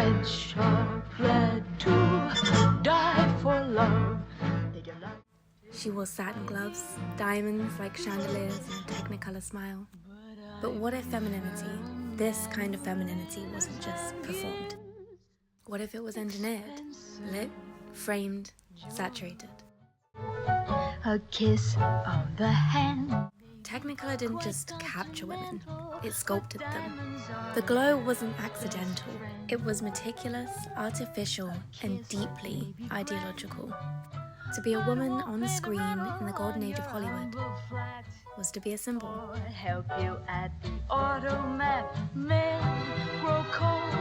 French are fled to die for love. She wore satin gloves, diamonds like chandeliers, and a Technicolor smile. But what if femininity, this kind of femininity, wasn't just performed? What if it was engineered, lit, framed, saturated? A kiss on the hand. Technicolor didn't just capture women, it sculpted them. The glow wasn't accidental, it was meticulous, artificial, and deeply ideological. To be a woman on screen in the golden age of Hollywood was to be a symbol. Help you at the automat. Men grow cold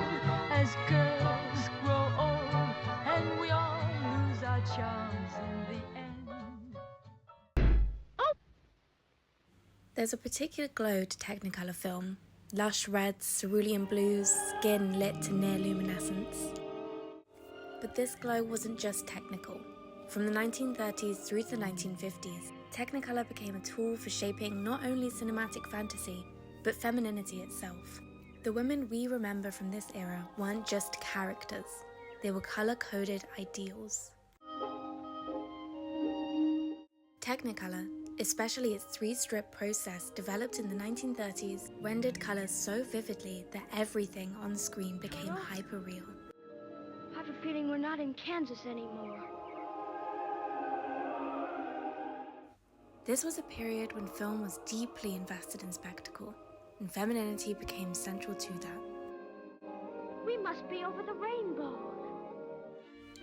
as girls grow old, and we all lose our charms in the end. There's a particular glow to Technicolor film. Lush reds, cerulean blues, skin lit to near luminescence. But this glow wasn't just technical. From the 1930s through to the 1950s, Technicolor became a tool for shaping not only cinematic fantasy, but femininity itself. The women we remember from this era weren't just characters, they were color-coded ideals. Technicolor, especially its three-strip process developed in the 1930s, rendered colors so vividly that everything on screen became hyper-real. I have a feeling we're not in Kansas anymore. This was a period when film was deeply invested in spectacle, and femininity became central to that. We must be over the rainbow.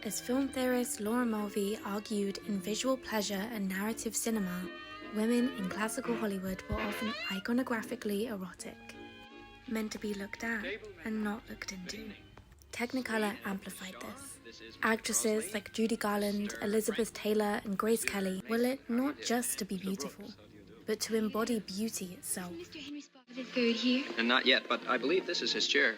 As film theorist Laura Mulvey argued in visual pleasure and narrative cinema, women in classical Hollywood were often iconographically erotic, meant to be looked at and not looked into. Technicolor amplified this. Actresses like Judy Garland, Elizabeth Taylor, and Grace Kelly were lit not just to be beautiful, but to embody beauty itself. Mr. Henry spotted third here. And not yet, but I believe this is his chair.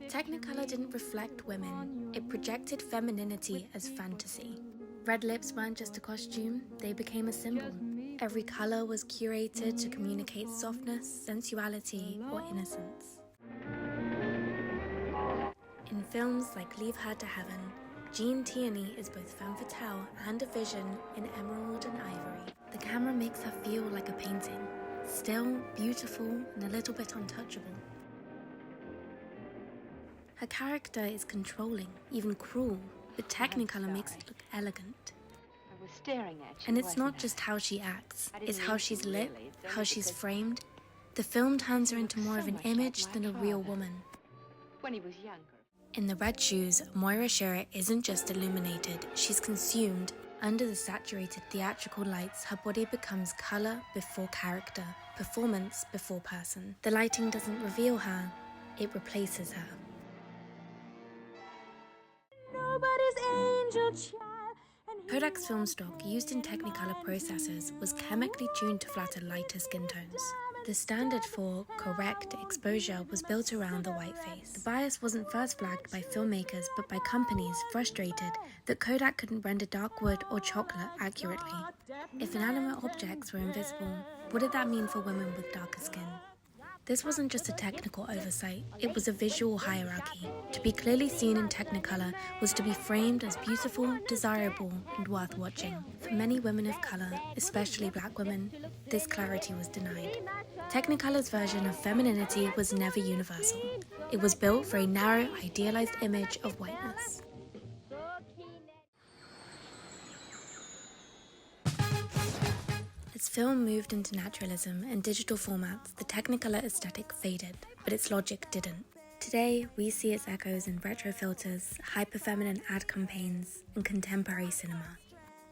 Technicolor didn't reflect women, it projected femininity as fantasy. Red lips weren't just a costume, they became a symbol. Every color was curated to communicate softness, sensuality, or innocence. In films like Leave Her to Heaven, Jean Tierney is both femme fatale and a vision in emerald and ivory. The camera makes her feel like a painting, still, beautiful, and a little bit untouchable. Her character is controlling, even cruel, but Technicolor makes it look elegant. I was staring at you, And it's not wasn't I? just how she acts, it's how she's lit, how she's framed. The film turns her into more of an image than a real woman. When he was younger. In The Red Shoes, Moira Shearer isn't just illuminated, she's consumed. Under the saturated theatrical lights, her body becomes color before character, performance before person. The lighting doesn't reveal her, it replaces her. Nobody's angel child. Kodak's film stock used in Technicolor processors was chemically tuned to flatter lighter skin tones. The standard for correct exposure was built around the white face. The bias wasn't first flagged by filmmakers but by companies frustrated that Kodak couldn't render dark wood or chocolate accurately. If inanimate objects were invisible, what did that mean for women with darker skin? This wasn't just a technical oversight, it was a visual hierarchy. To be clearly seen in Technicolor was to be framed as beautiful, desirable, and worth watching. For many women of color, especially black women, this clarity was denied. Technicolor's version of femininity was never universal. It was built for a narrow, idealized image of whiteness. As film moved into naturalism and digital formats, the Technicolor aesthetic faded, but its logic didn't. Today, we see its echoes in retro filters, hyper-feminine ad campaigns, and contemporary cinema.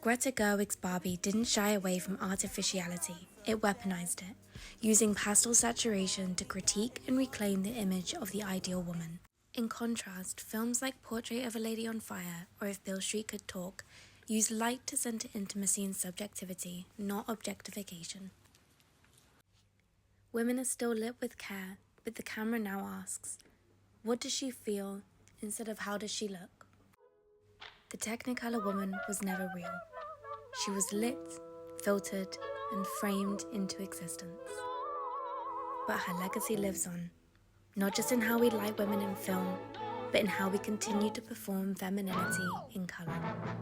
Greta Gerwig's Barbie didn't shy away from artificiality, it weaponized it, using pastel saturation to critique and reclaim the image of the ideal woman. In contrast, films like Portrait of a Lady on Fire or If Beale Street Could Talk use light to center intimacy and subjectivity, not objectification. Women are still lit with care, but the camera now asks, what does she feel instead of how does she look? The Technicolor woman was never real. She was lit, filtered, and framed into existence. But her legacy lives on, not just in how we light women in film, but in how we continue to perform femininity in colour.